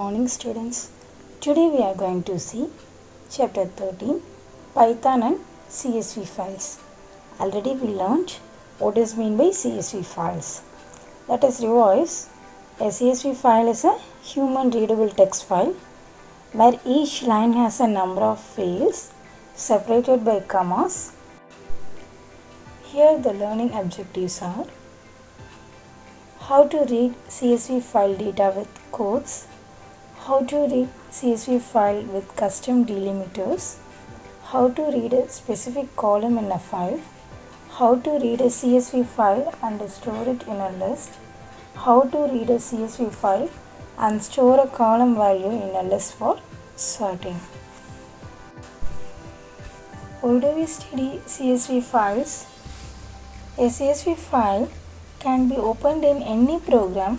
morning students. Today we are going to see chapter 13 Python and CSV files. Already we learned what is meant by CSV files. Let us revise. A CSV file is a human readable text file where each line has a number of fields separated by commas. Here the learning objectives are how to read CSV file data with quotes, how to read CSV file with custom delimiters, how to read a specific column in a file, how to read a CSV file and store it in a list, how to read a CSV file and store a column value in a list for sorting. Why do we study CSV files? A CSV file can be opened in any program.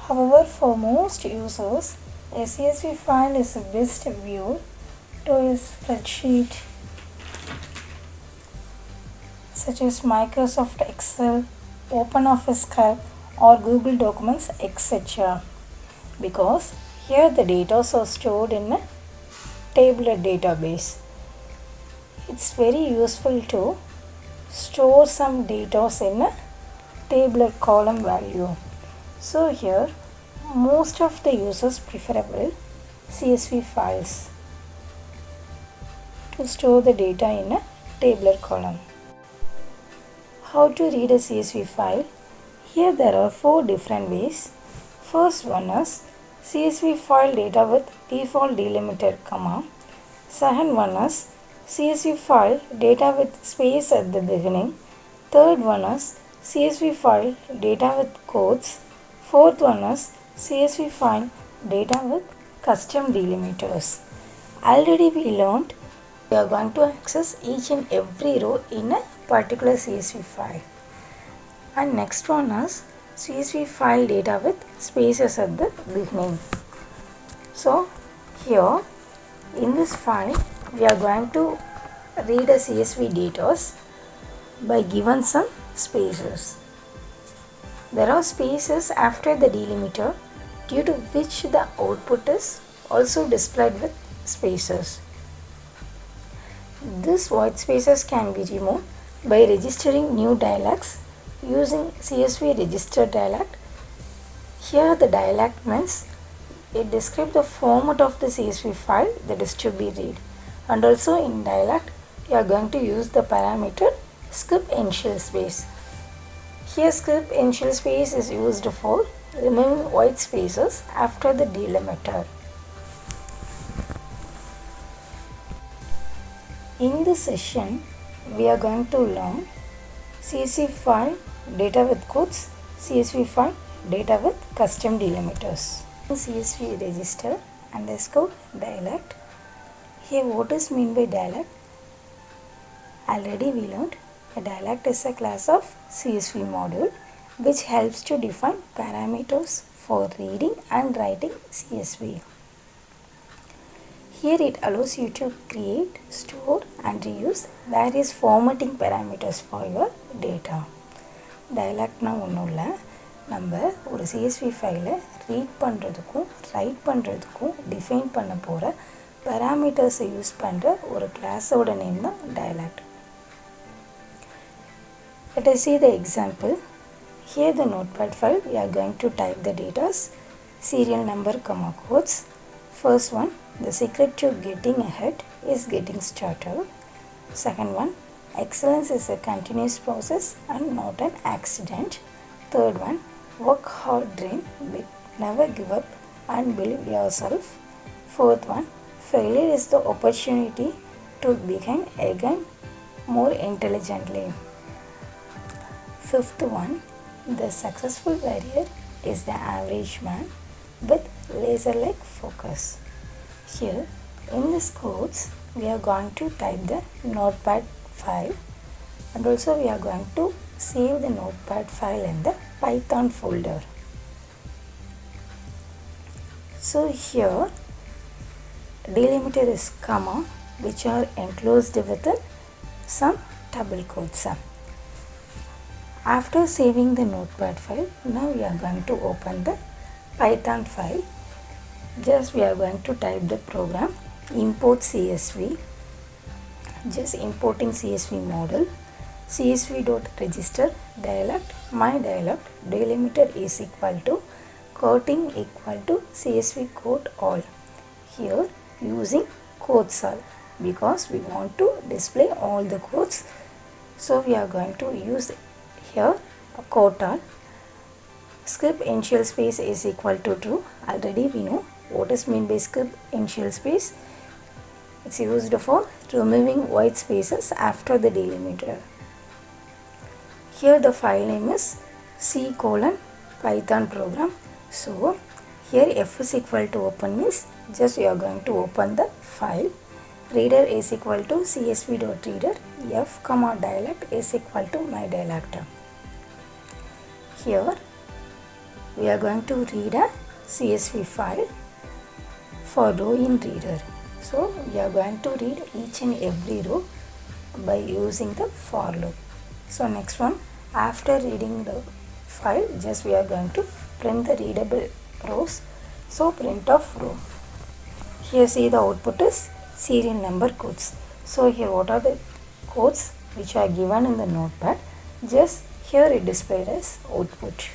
However, for most users, a CSV file is best viewed to a spreadsheet such as Microsoft Excel, OpenOffice Calc or Google Documents, etc. Because here the data are stored in a tabular database. It's very useful to store some data in a tabular column value. So here most of the users preferable CSV files to store the data in a tabular column. How to read a CSV file? Here there are 4 different ways. First one is CSV file data with default delimiter comma. Second one is CSV file data with space at the beginning. Third one is CSV file data with quotes. Fourth one is CSV file data with custom delimiters. Already we learned we are going to access each and every row in a particular CSV file. And next one is CSV file data with spaces at the beginning. So here in this file we are going to read a CSV data by given some spaces. There are spaces after the delimiter due to which the output is also displayed with spaces. These white spaces can be removed by registering new dialects using CSV register dialect. Here the dialect means it describes the format of the CSV file that is to be read, and also in dialect you are going to use the parameter skip initial space. Here skip initial space is used for removing white spaces after the delimiter. In this session we are going to learn CSV file data with quotes, CSV file data with custom delimiters. CSV register underscore dialect. Here what is meant by dialect? Already we learned a dialect is a class of CSV module which helps to define parameters for reading and writing CSV. Here it allows you to create, store and reuse various formatting parameters for your data. Dialect na ஒன்றும் இல்லை, நம்ம ஒரு CSV ஃபைலை read பண்ணுறதுக்கும் right பண்ணுறதுக்கும் define பண்ண போகிற parameters use பண்ணுற ஒரு கிளாஸோட நேம் தான் dialect. Let us see the example. Here the notepad file we are going to type the data serial number comma quotes. First one, the secret to getting ahead is getting started. Second one, excellence is a continuous process and not an accident. Third one, work hard, dream big, never give up and believe yourself. Fourth one, failure is the opportunity to begin again more intelligently. Fifth one, the successful warrior is the average man with laser-like focus. Here in this quotes we are going to type the notepad file and also we are going to save the notepad file in the Python folder. So here delimiter is comma which are enclosed within some double quotes. After saving the notepad file, now we are going to open the Python file. Just we are going to type the program import CSV. Just importing CSV model. CSV.register dialect, my dialect, delimiter is equal to quoting equal to CSV quote all. Here using quotes all because we want to display all the quotes. So we are going to use here a quote all. Script initial space is equal to true. Already we know what is meant by script initial space. It's used for removing white spaces after the delimiter. Here the file name is C colon Python program. So here f is equal to open means just you are going to open the file. Reader is equal to csv.reader, f comma dialect is equal to my dialect. Here we are going to read a CSV file for row in reader. So we are going to read each and every row by using the for loop. So next one, after reading the file, just we are going to print the readable rows. So print of row. Here see the output is serial number codes. So here what are the codes which are given in the notepad? Just here it displayed as output.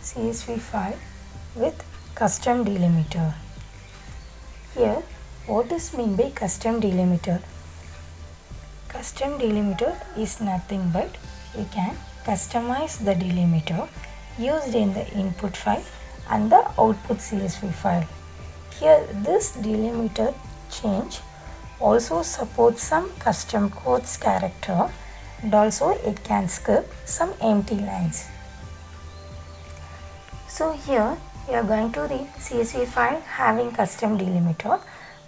CSV file with custom delimiter. Here, what is meant by custom delimiter? Custom delimiter is nothing but we can customize the delimiter used in the input file and the output CSV file. Here, this delimiter change also supports some custom quotes character, and also it can skip some empty lines. So here we are going to read CSV file having custom delimiter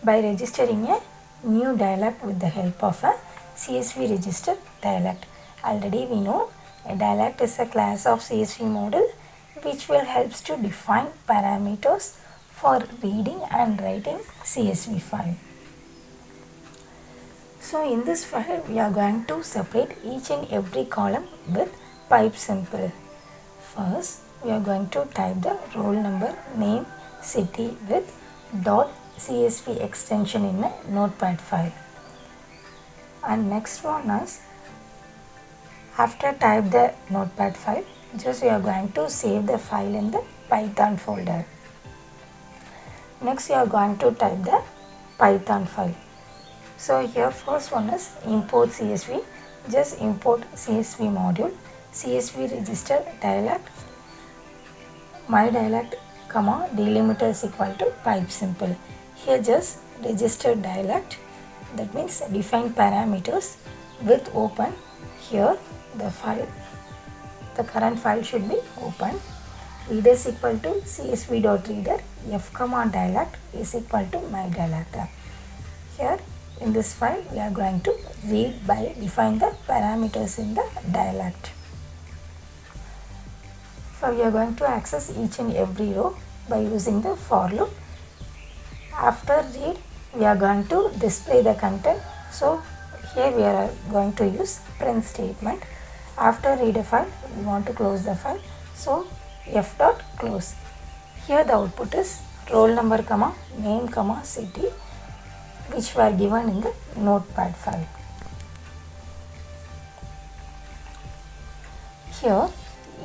by registering a new dialect with the help of a CSV register dialect. Already we know a dialect is a class of CSV module which will helps to define parameters for reading and writing CSV file. So in this file we are going to separate each and every column with pipe simple. First we are going to type the roll number, name, city with .csv extension in a notepad file. And next one is, after type the notepad file, just we are going to save the file in the Python folder. Next we are going to type the Python file. So here first one is import CSV. Just import CSV module, CSV register dialect, my dialect, comma, delimiter is equal to pipe simple. Here just register dialect, that means define parameters with open. Here the file, the current file should be open. Reader is equal to csv.reader, f comma dialect is equal to my dialect. Here in this file we are going to read by define the parameters in the dialect. So we are going to access each and every row by using the for loop. After read we are going to display the content. So here we are going to use print statement. After read a file we want to close the file. So f dot close. Here the output is roll number, comma, name, comma, city, which were given in the notepad file. Here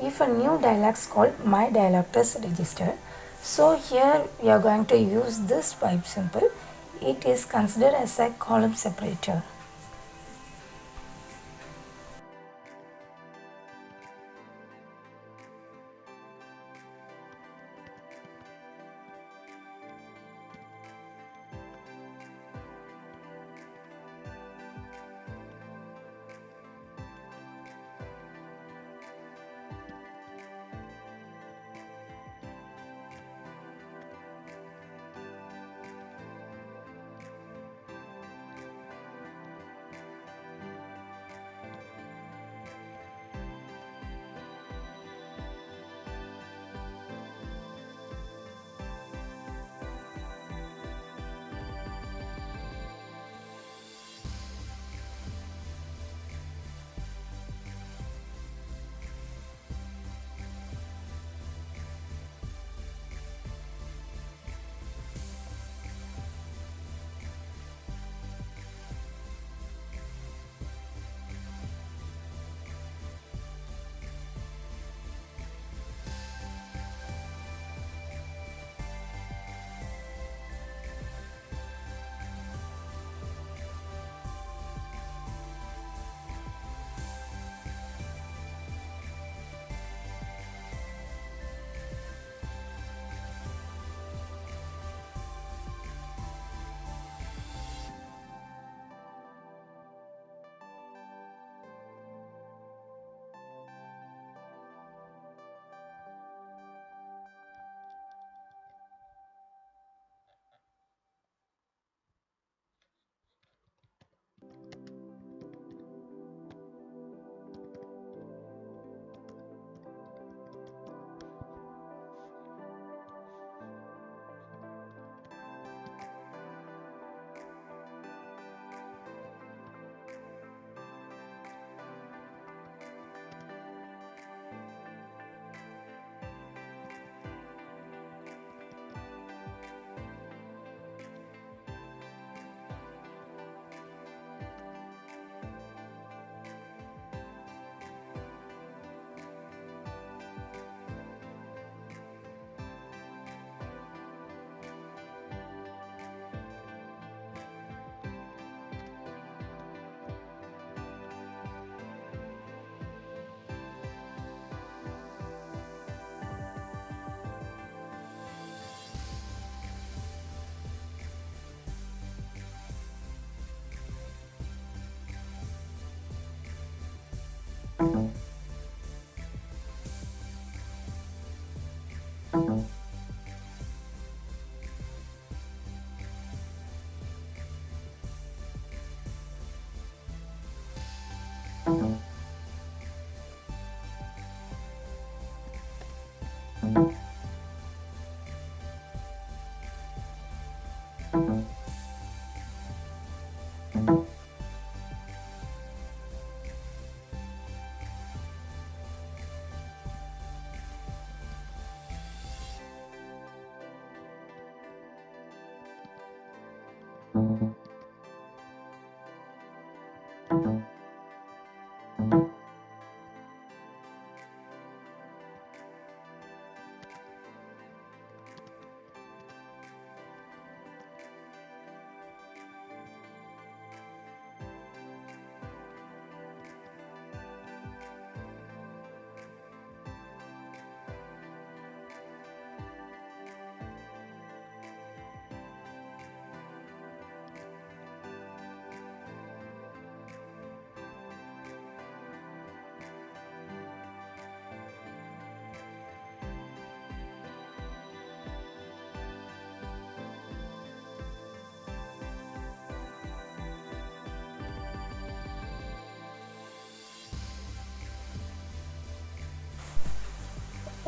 if a new dialect called my dialect is registered, so here we are going to use this pipe simple. It is considered as a column separator.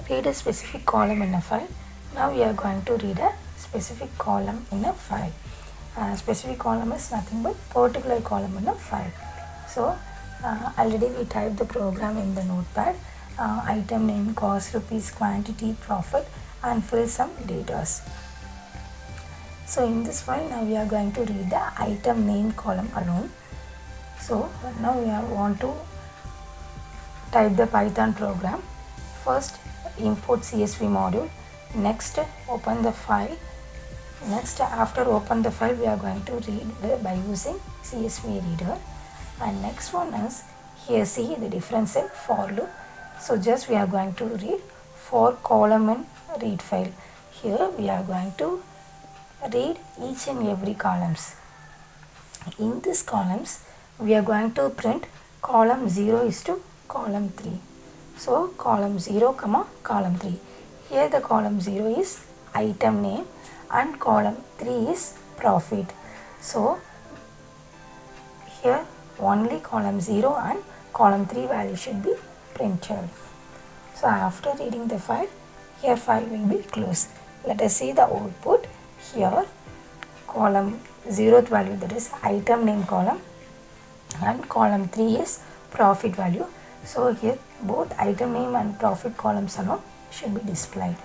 Read a specific column in a file. Now we are going to read a specific column in a file. Specific column is nothing but particular column in a file. So already we typed the program in the notepad. Item name, cost, rupees, quantity, profit, and fill some data. So in this file now we are going to read the item name column alone. So now we want to type the Python program. First import CSV module. Next open the file. Next after open the file we are going to read by using CSV reader. And next one is here see the difference in for loop. So just we are going to read for column in read file. Here we are going to read each and every columns. In these columns we are going to print column 0 is to column 3. So column 0 comma column 3. Here the column 0 is item name and column 3 is profit. So here only column 0 and column 3 value should be printed. So after reading the file, here file will be closed. Let us see the output. Here column 0th value, that is item name column, and column 3 is profit value. So here both item name and profit columns alone should be displayed.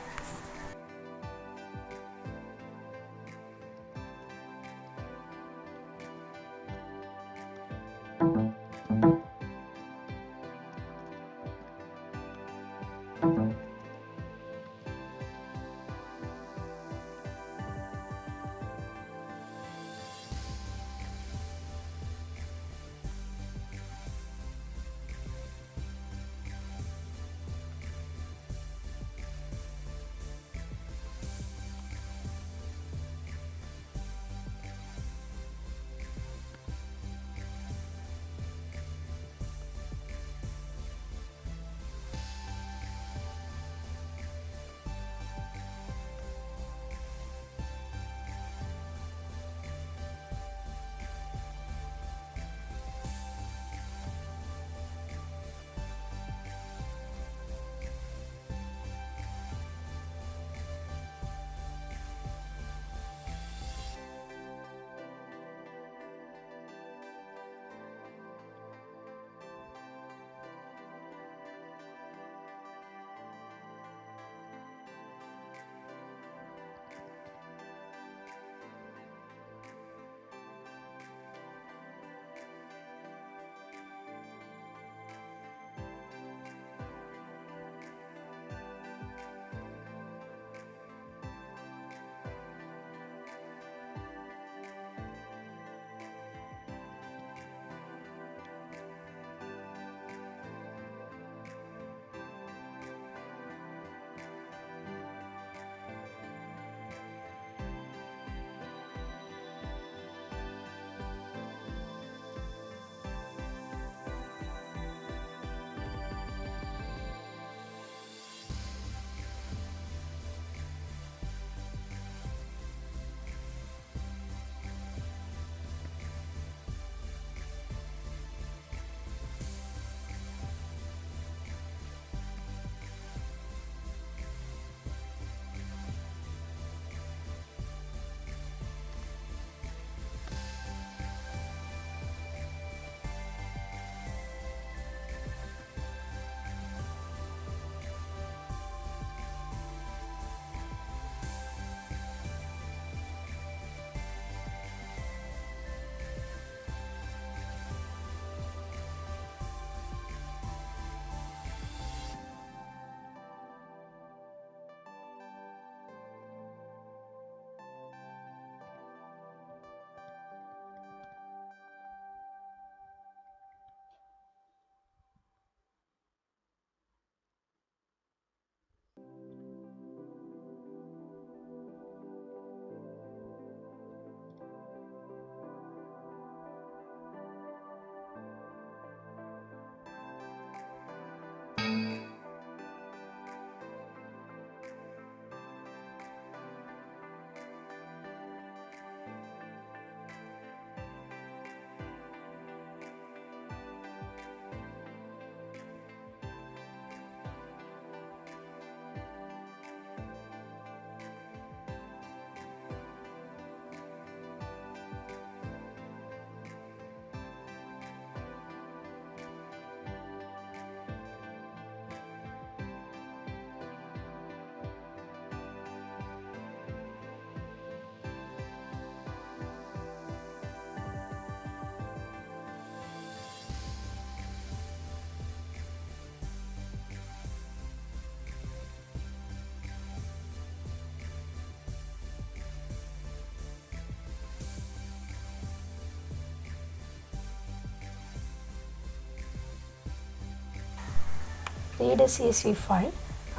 read a CSV file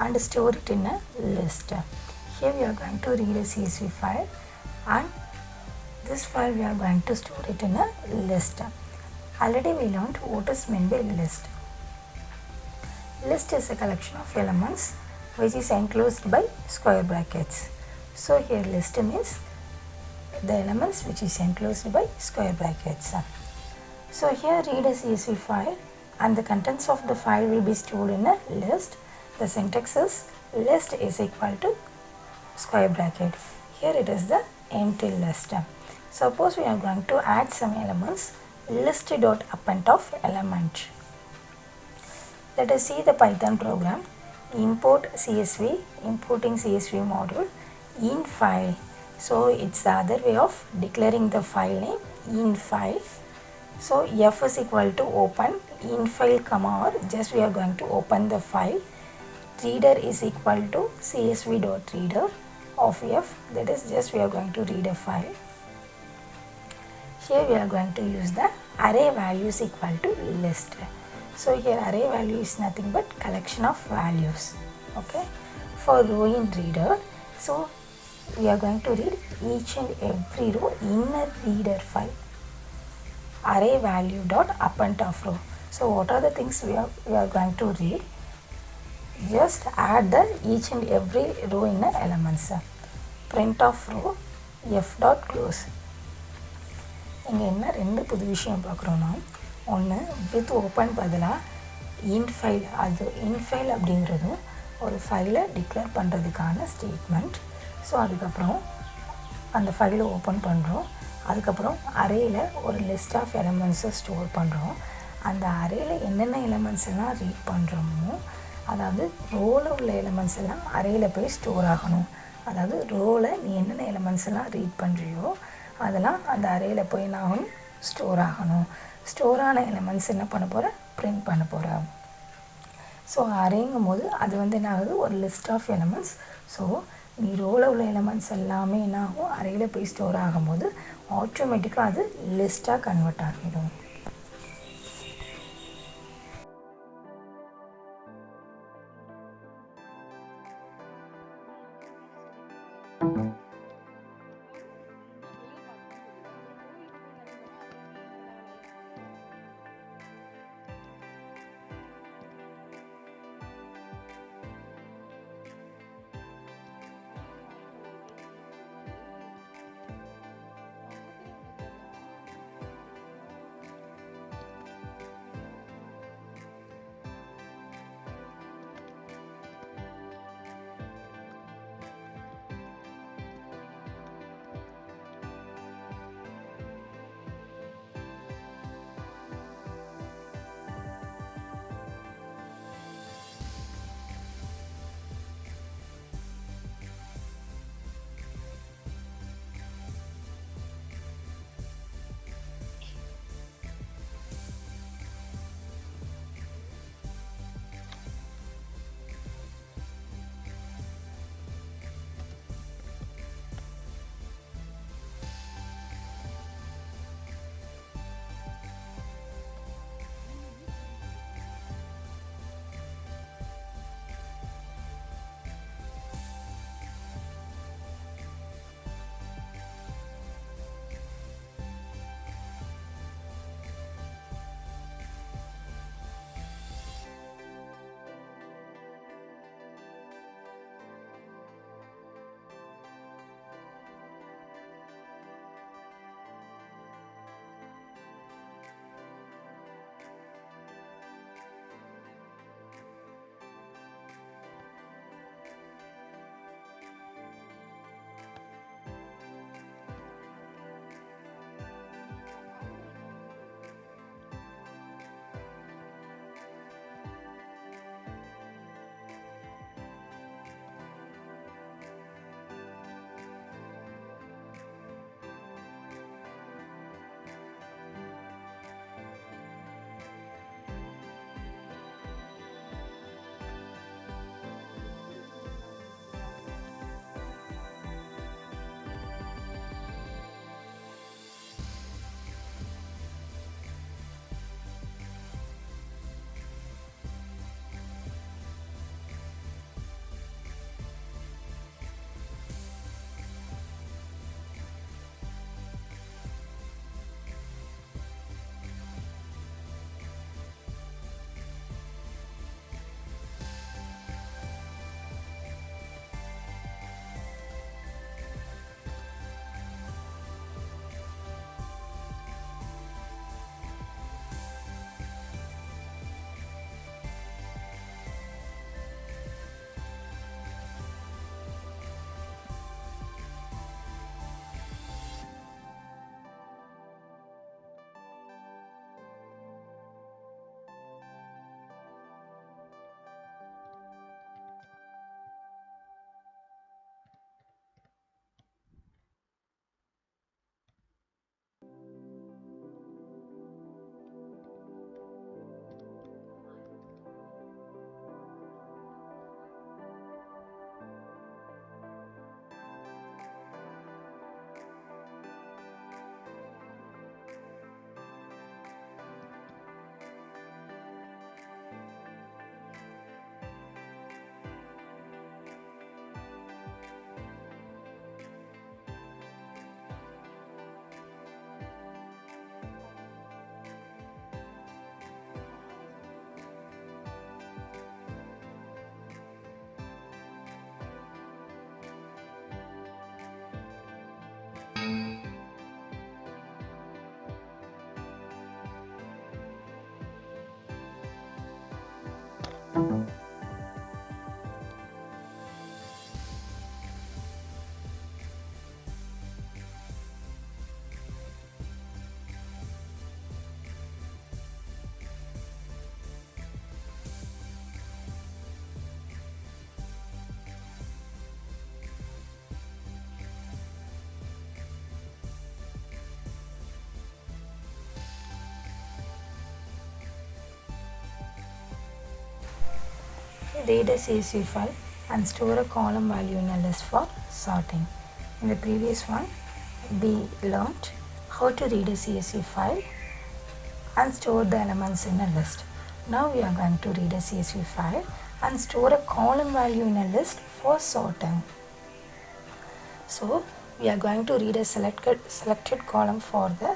and store it in a list. Here we are going to read a CSV file and this file we are going to store it in a list. Already we learned what is meant by list. List is a collection of elements which is enclosed by square brackets. So here list means the elements which is enclosed by square brackets. So here read a CSV file and the contents of the file will be stored in a list. The syntax is list is equal to square bracket. Here it is the empty list. Suppose we are going to add some elements, list.append of element. Let us see the Python program. Import CSV, importing CSV module in file. So it's the other way of declaring the file name in file. So f is equal to open in file comma or just we are going to open the file. Reader is equal to csv.reader of f, that is just we are going to read a file. Here we are going to use the array values equal to list. So here array value is nothing but collection of values. Okay. For row in reader, so we are going to read each and every row in a reader file. Array value dot append of row. So what are the things we are going to read? Just add the each and every row in the elements. Print of row f dot close. இங்கே என்ன ரெண்டு புது விஷயம் பார்க்குறோன்னா, ஒன்று with open பதிலாக இன்ஃபைல், அது இன்ஃபைல் அப்படிங்கிறதும் ஒரு ஃபைலை டிக்ளேர் பண்ணுறதுக்கான ஸ்டேட்மெண்ட். ஸோ அதுக்கப்புறம் அந்த ஃபைலை ஓப்பன் பண்ணுறோம். அதுக்கப்புறம் அரேயில் ஒரு லிஸ்ட் ஆஃப் எலமெண்ட்ஸை ஸ்டோர் பண்ணுறோம். அந்த அரேயில் என்னென்ன எலமெண்ட்ஸ் எல்லாம் ரீட் பண்ணுறோமோ, அதாவது ரோவில் உள்ள எலமெண்ட்ஸ் எல்லாம் அரேயில் போய் ஸ்டோர் ஆகணும். அதாவது ரோவில் நீ என்னென்ன எலமெண்ட்ஸ் எல்லாம் ரீட் பண்ணுறியோ அதெல்லாம் அந்த அரேயில் போய் நான் ஸ்டோர் ஆகணும். ஸ்டோர் ஆன எலமெண்ட்ஸ் என்ன பண்ண போகிறேன், பிரிண்ட் பண்ண போகிறேன். ஸோ அரேங்கும் போது அது என்ன ஆகுது, ஒரு லிஸ்ட் ஆஃப் எலமெண்ட்ஸ். ஸோ நீ ரோவில் உள்ள எலமெண்ட்ஸ் எல்லாமே என்ன ஆகும், அரேயில் போய் ஸ்டோர் ஆகும்போது ஆட்டோமேட்டிக்காக அது லிஸ்ட்டாக கன்வெர்ட் ஆகிடும். Read a CSV file and store a column value in a list for sorting. In the previous one, we learned how to read a CSV file and store the elements in a list. Now we are going to read a CSV file and store a column value in a list for sorting. So we are going to read a selected column for the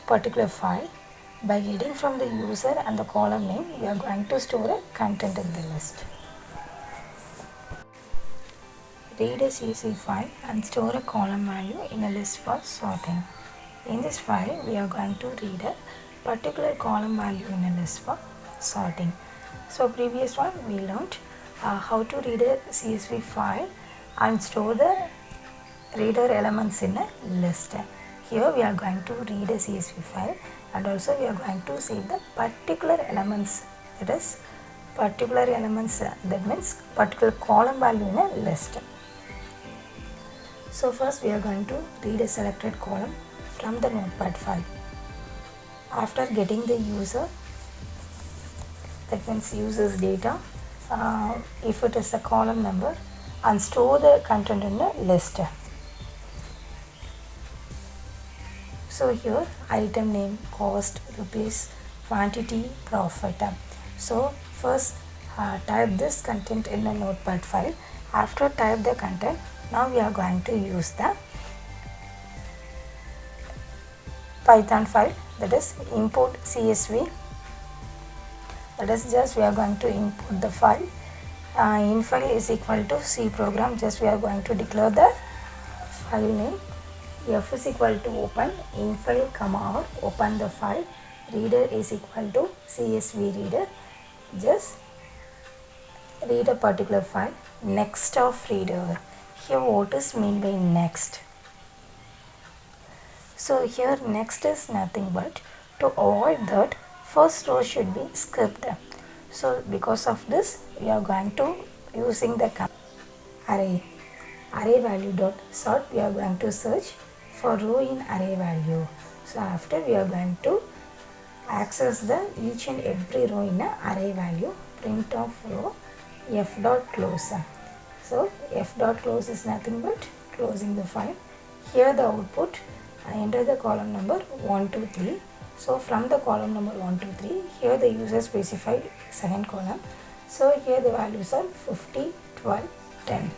particular file. By getting from the user and the column name, we are going to store a content in the list. Read a CSV file and store a column value in a list for sorting. In this file, we are going to read a particular column value in a list for sorting. So previous one we learned how to read a CSV file and store the reader elements in a list. Here we are going to read a CSV file and also we are going to save the particular elements, that is particular elements, that means particular column value in a list. So first we are going to read a selected column from the notepad file. After getting the user, that means user's data, if it is a column number, and store the content in a list. So here item name, cost, rupees, quantity, profit. So first type this content in a notepad file. After type the content, now we are going to use the Python file, that is import CSV. That is just we are going to import the file. In file is equal to C program, just we are going to declare the file name. F is equal to open, in file comma or open the file. Reader is equal to CSV reader, just read a particular file. Next of reader, here what is mean by next? So here next is nothing but to avoid that first row should be skipped. So because of this we are going to using the array value dot sort, we are going to search for row in array value. So after we are going to access the each and every row in a array value, print of row f dot close. So f dot close is nothing but closing the file. Here the output, I enter the column number 1 2 3. So from the column number 1 2 3, here the user specified second column. So here the values are 50, 12, 10.